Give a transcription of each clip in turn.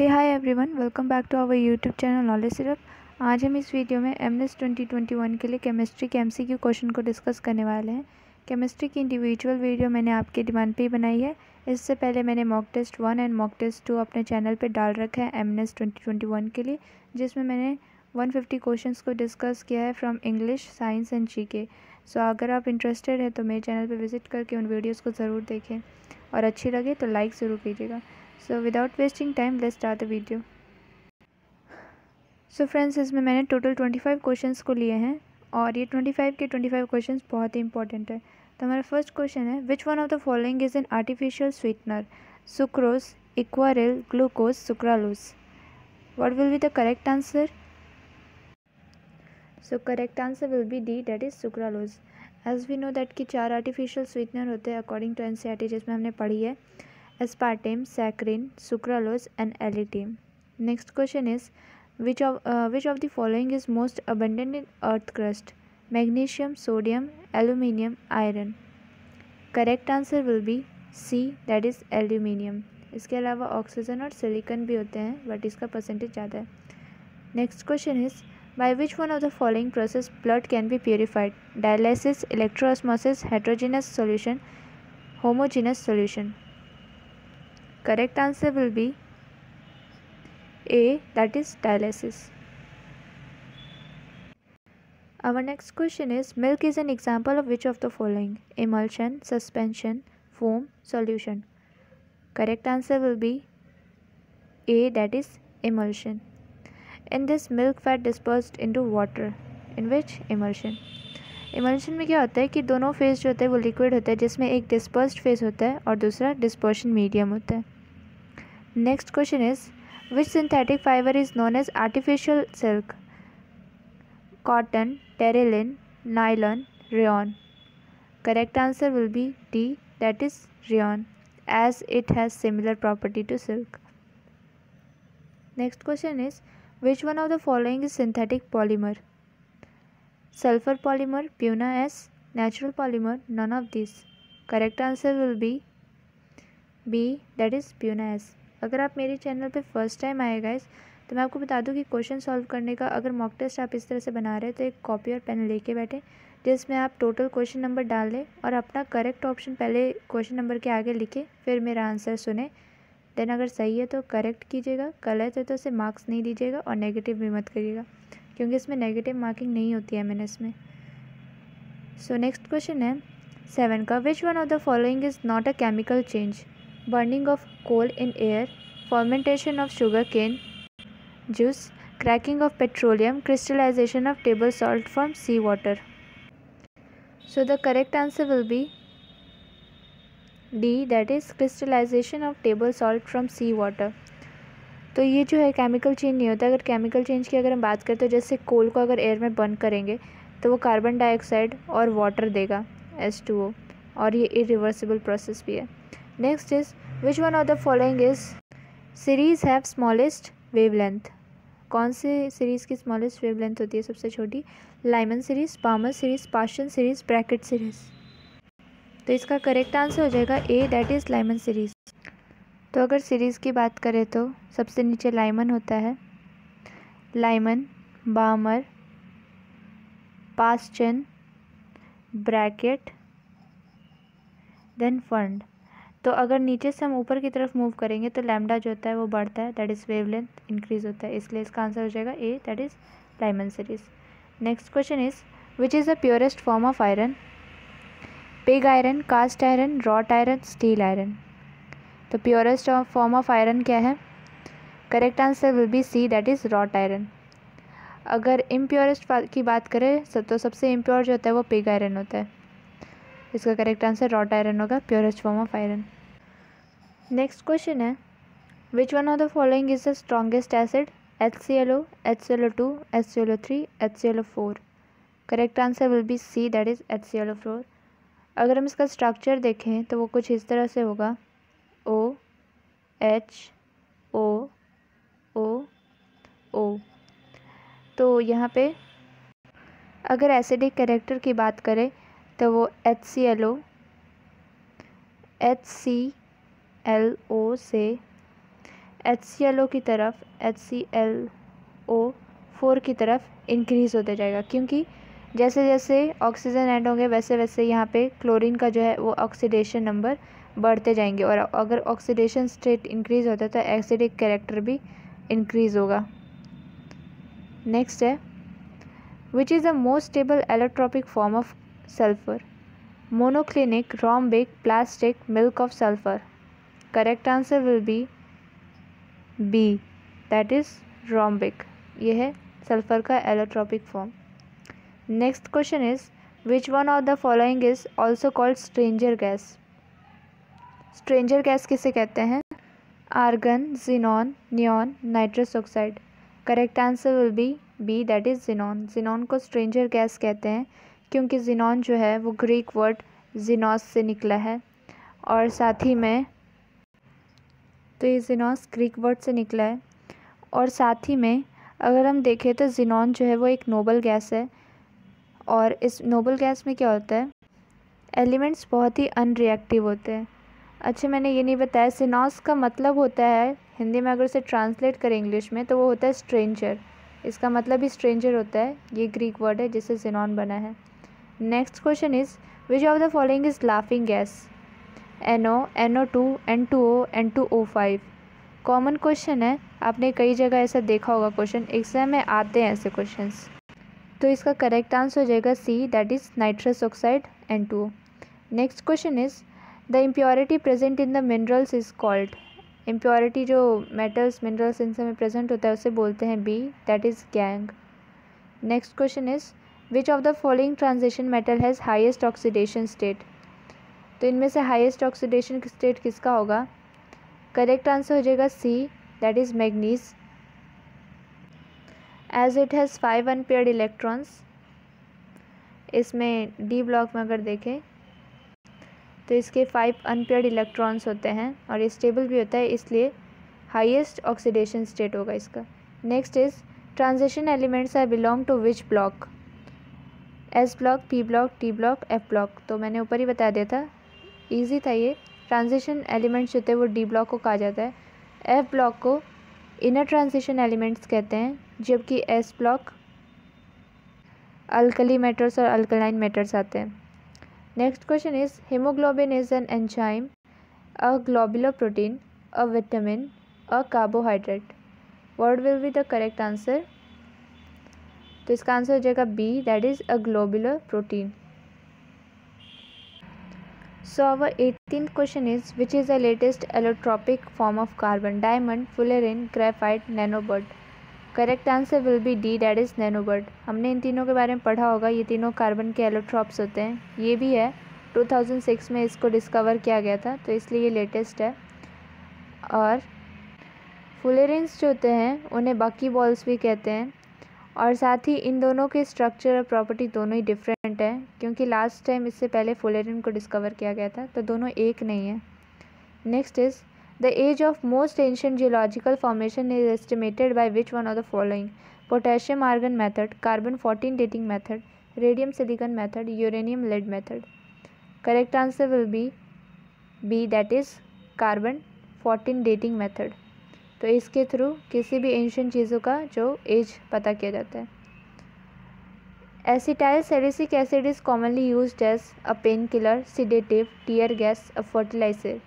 Hey hi everyone, welcome back to our YouTube channel Knowledge Syrup. आज हम इस video में एमएनएस 2021 के लिए केमिस्ट्री के एमसीक्यू क्वेश्चन को डिस्कस करने वाले हैं। केमिस्ट्री की इंडिविजुअल वीडियो मैंने आपके डिमांड पे ही बनाई है। इससे पहले मैंने mock test 1 and mock test 2 अपने चैनल पे डाल रखा है एमएनएस 2021 के लिए, जिसमें मैंने 150 क्वेश्चंस को डिस्कस किया है from English, science and GK. So अगर आप इंटरेस्टेड है तो मेरे चैनल पर विजिट करके उन वीडियोज़ को ज़रूर देखें और अच्छी लगे तो लाइक ज़रूर कीजिएगा। So without wasting time, let's start the video. So friends, इसमें मैंने टोटल 25 क्वेश्चंस को लिए हैं और ये 25 के 25 क्वेश्चंस बहुत ही इंपॉर्टेंट है। तो हमारा फर्स्ट क्वेश्चन है, which one of the following is an artificial sweetener? Sucrose, equaril, glucose, sucralose. What will be the correct answer? So correct answer will be D, that is sucralose. As we know that कि 4 artificial sweetener होते हैं according to NCERT, जिसमें हमने पढ़ी है aspartame, saccharin, sucralose and L-etine. Next question is, which of the following is most abundant in earth crust? Magnesium, sodium, aluminium, iron. Correct answer will be C, that is aluminium. इसके अलावा oxygen और silicon भी होते हैं but इसका percentage ज़्यादा है। Next question is, by which one of the following process blood can be purified? Dialysis, electroosmosis, heterogeneous solution, homogeneous solution. Correct answer will be A, that is dialysis. Our next question is, milk is an example of which of the following? Emulsion, suspension, foam, solution. Correct answer will be A, that is emulsion. In this, milk fat dispersed into water. In which? Emulsion. Emulsion में क्या होता है कि दोनों phase जो होते हैं वो लिक्विड होता है, जिसमें एक डिस्पर्स्ड फेज होता है और दूसरा डिस्पर्शन मीडियम होता है। Next question is, which synthetic fibre is known as artificial silk? Cotton, terylene, nylon, rayon. Correct answer will be D, that is rayon, as it has similar property to silk. Next question is, which one of the following is synthetic polymer? Sulfur polymer, Puna S, natural polymer, none of these. Correct answer will be B, that is Puna S. अगर आप मेरे channel पे first time आए guys तो मैं आपको बता दूं कि क्वेश्चन सॉल्व करने का अगर मॉक टेस्ट आप इस तरह से बना रहे हैं तो एक कॉपी और पेन लेके बैठे, जिसमें आप टोटल क्वेश्चन नंबर डाल लें और अपना करेक्ट ऑप्शन पहले क्वेश्चन नंबर के आगे लिखे, फिर मेरा आंसर सुने। देन अगर सही है तो करेक्ट कीजिएगा, गलत है तो उसे मार्क्स नहीं दीजिएगा और नेगेटिव भी मत करिएगा, क्योंकि इसमें नेगेटिव मार्किंग नहीं होती है एमएनएस में। सो नेक्स्ट क्वेश्चन है 7 का, which one of the following is not a chemical change? Burning of coal in air, fermentation of sugar cane juice, cracking of petroleum, crystallization of table salt from sea water. So the correct answer will be D, that is crystallization of table salt from sea water. तो ये जो है chemical change नहीं होता। अगर chemical change की अगर हम बात करें तो जैसे कोल को अगर एयर में बर्न करेंगे तो वो कार्बन डाइऑक्साइड और वाटर देगा H2O, और ये इरिवर्सिबल प्रोसेस भी है। Next is, which one of the following is series have smallest wavelength? कौन से सीरीज़ की स्मॉलेस्ट वेवलेंथ होती है सबसे छोटी? Lyman series, Balmer series, Paschen series, Brackett series. तो इसका करेक्ट आंसर हो जाएगा A, that is Lyman series. तो अगर सीरीज़ की बात करें तो सबसे नीचे लाइमन होता है, Lyman, बामर, Paschen, bracket, then fund. तो अगर नीचे से हम ऊपर की तरफ मूव करेंगे तो लैम्डा जो होता है वो बढ़ता है, दैट इज़ वेवलेंथ इंक्रीज होता है, इसलिए इसका आंसर हो जाएगा A, that is Lyman series. Next question is, which is the purest form of iron? Pig iron, cast iron, wrought iron, steel iron. तो प्योरेस्ट फॉर्म ऑफ आयरन क्या है? Correct answer will be C, that is wrought iron. अगर impurest की बात करें तो सबसे impure जो होता है वो पिग आयरन होता है, इसका करेक्ट आंसर रॉट आयरन होगा, purest form of iron. Next question है, which one of the following is the strongest acid? HClO, HClO2, HClO3, HClO4. Correct answer will be C, that is HClO4. अगर हम इसका structure देखें तो वो कुछ इस तरह से होगा, O H O O O. तो यहाँ पे अगर एसिडिक कैरेक्टर की बात करें तो वो HClO, HClO से HClO की तरफ HClO4 की तरफ इंक्रीज़ होते जाएगा, क्योंकि जैसे जैसे ऑक्सीजन ऐड होंगे वैसे वैसे यहाँ पे क्लोरीन का जो है वो ऑक्सीडेशन नंबर बढ़ते जाएंगे, और अगर ऑक्सीडेशन स्टेट इंक्रीज़ होता है तो एसिडिक कैरेक्टर भी इंक्रीज़ होगा। नेक्स्ट है, विच is the most stable allotropic form of sulphur? Monoclinic, rhombic, plastic, milk of sulfur. Correct answer will be B, that is rhombic. ये है सल्फर का allotropic form. Next question is, which one of the following is also called stranger gas? Stranger gas किसे कहते हैं? Argon, xenon, neon, nitrous oxide. Correct answer will be B, that is xenon. Xenon को stranger gas कहते हैं क्योंकि xenon जो है वो ग्रीक वर्ड जिनॉस से निकला है, और साथ ही में तो ये जिनॉस ग्रीक वर्ड से निकला है, और साथ ही में अगर हम देखें तो जिनॉन जो है वो एक नोबल गैस है, और इस नोबल गैस में क्या होता है, एलिमेंट्स बहुत ही अनरिएक्टिव होते हैं। अच्छा, मैंने ये नहीं बताया, जिनॉस का मतलब होता है हिंदी में अगर उसे ट्रांसलेट करें इंग्लिश में तो वो होता है स्ट्रेंजर। इसका मतलब ही स्ट्रेंजर होता है, ये ग्रीक वर्ड है जिससे जिनॉन बना है। Next question is, which of the following is laughing gas? NO, NO2, N2O, N2O5। Common question है, आपने कई जगह ऐसा देखा होगा, क्वेश्चन एग्जाम में आते हैं ऐसे क्वेश्चंस। तो इसका करेक्ट आंसर हो जाएगा C, that is nitrous oxide N2O। Next question is, the impurity present in the minerals is called? Impurity जो मेटल्स मिनरल्स इन सब में प्रेजेंट होता है उसे बोलते हैं B, that is gang. Next question is, which of the following transition metal has highest oxidation state? तो इनमें से हाईएस्ट ऑक्सीडेशन स्टेट किसका होगा? करेक्ट आंसर हो जाएगा C, that is manganese, as it has 5 unpaired electrons. इसमें D block में अगर देखें तो इसके 5 अनपेयर्ड इलेक्ट्रॉन्स होते हैं, और ये स्टेबल भी होता है, इसलिए हाईएस्ट ऑक्सीडेशन स्टेट होगा इसका। Next is, transition elements are belong to which block? S block, P block, T block, F block. तो मैंने ऊपर ही बता दिया था, ईजी था ये। ट्रांजिशन एलिमेंट्स होते हैं वो D ब्लॉक को कहा जाता है, F ब्लॉक को इनर ट्रांजिशन एलिमेंट्स कहते हैं, जबकि S ब्लॉक अल्कली मेटल्स और अल्कलाइन मेटल्स आते हैं। Next question is, haemoglobin is an enzyme, a globular protein, a vitamin, a carbohydrate. What will be the correct answer? तो इसका answer हो जाएगा B, that is a globular protein. So our 18th question is, which is the latest allotropic form of carbon? Diamond, fullerene, graphite, nanobird. Correct answer will be D, that is nanobird. हमने इन तीनों के बारे में पढ़ा होगा, ये तीनों carbon के एलोट्रॉप्स होते हैं। ये भी है 2006 में इसको डिस्कवर किया गया था, तो इसलिए ये लेटेस्ट है। और फुलेरेंस जो होते हैं उन्हें बाकी बॉल्स भी कहते हैं, और साथ ही इन दोनों के स्ट्रक्चर और प्रॉपर्टी दोनों ही डिफरेंट है, क्योंकि लास्ट टाइम इससे पहले फुलेरिन को डिस्कवर किया गया था, तो दोनों एक नहीं है। Next is, the age of most ancient geological formation is estimated by which one of the following? Potassium argon method, carbon 14 dating method, radium silicon method, uranium lead method. Correct answer will be B, that is carbon 14 dating method. तो इसके through किसी भी ancient चीज़ों का जो as पता किया जाता है। Acetyl salicylic acid is commonly used as a pain killer, sedative, tear gas, a fertiliser.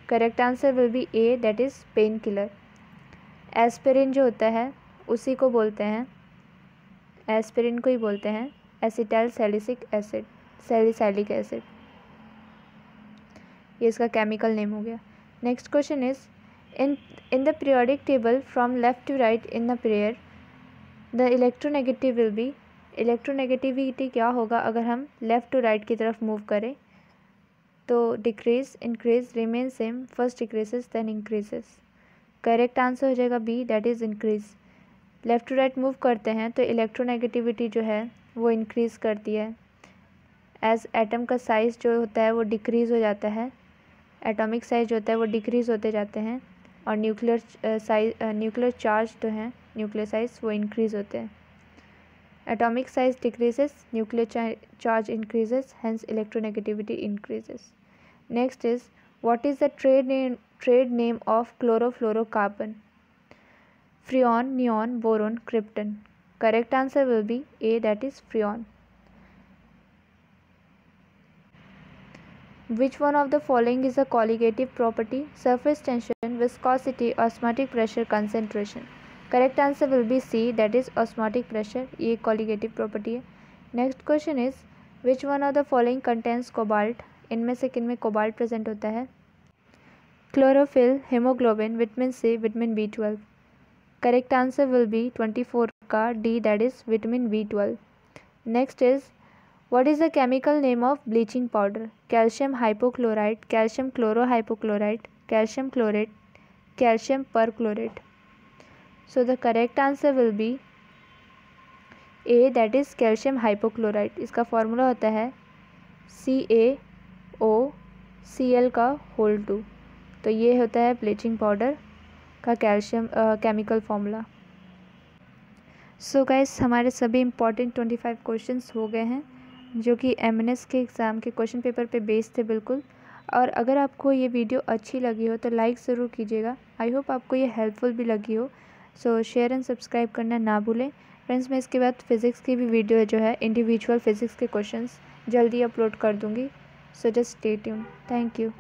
Correct answer will be A, that is pain killer. Aspirin जो होता है उसी को बोलते हैं, एस्पिरिन को ही बोलते हैं acetyl salicylic acid, salicylic acid, ये इसका केमिकल नेम हो गया। Next question is, in the periodic table from left to right in the pair the electronegative will be? Electronegativity क्या होगा अगर हम लेफ़्ट टू राइट की तरफ मूव करें? तो decrease, increase, remain same, first decreases then increases. Correct answer हो जाएगा B, that is increase. Left to right move करते हैं तो इलेक्ट्रोनेगेटिविटी जो है वो इंक्रीज़ करती है, एज एटम का साइज़ जो होता है वो डिक्रीज़ हो जाता है, एटॉमिक साइज जो होता है वो डिक्रीज़ होते जाते हैं, और न्यूक्लियर चार्ज जो है, न्यूक्लियर साइज वो इंक्रीज़ होते हैं। Atomic size decreases, nuclear charge increases, hence electronegativity increases. Next is, what is the trade trade name of chlorofluorocarbon? Freon, neon, boron, krypton. Correct answer will be A, that is freon. Which one of the following is a colligative property? Surface tension, viscosity, osmotic pressure, concentration. Correct answer will be C, that is osmotic pressure. ये colligative property है. Next question is, which one of the following contains cobalt? इनमें से किन में cobalt present होता है? Chlorophyll, hemoglobin, vitamin C, vitamin B12. Correct answer will be 24 का D, that is vitamin B12. Next is, what is the chemical name of bleaching powder? Calcium hypochlorite, calcium chlorohypochlorite, calcium chlorate, calcium perchlorate. So the correct answer will be A, that is calcium hypochlorite. इसका formula होता है CaOCl का whole 2. तो ये होता है bleaching powder का calcium chemical formula. So guys, हमारे सभी इम्पॉर्टेंट 25 क्वेश्चंस हो गए हैं जो कि MNS के एग्ज़ाम के क्वेश्चन पेपर पे बेस्ड थे बिल्कुल. और अगर आपको ये वीडियो अच्छी लगी हो तो लाइक ज़रूर कीजिएगा. आई होप आपको ये हेल्पफुल भी लगी हो. सो शेयर एंड सब्सक्राइब करना ना भूलें फ्रेंड्स. मैं इसके बाद फिज़िक्स की भी वीडियो जो है इंडिविजुअल फिज़िक्स के क्वेश्चंस जल्दी अपलोड कर दूँगी. So just stay tuned. Thank you.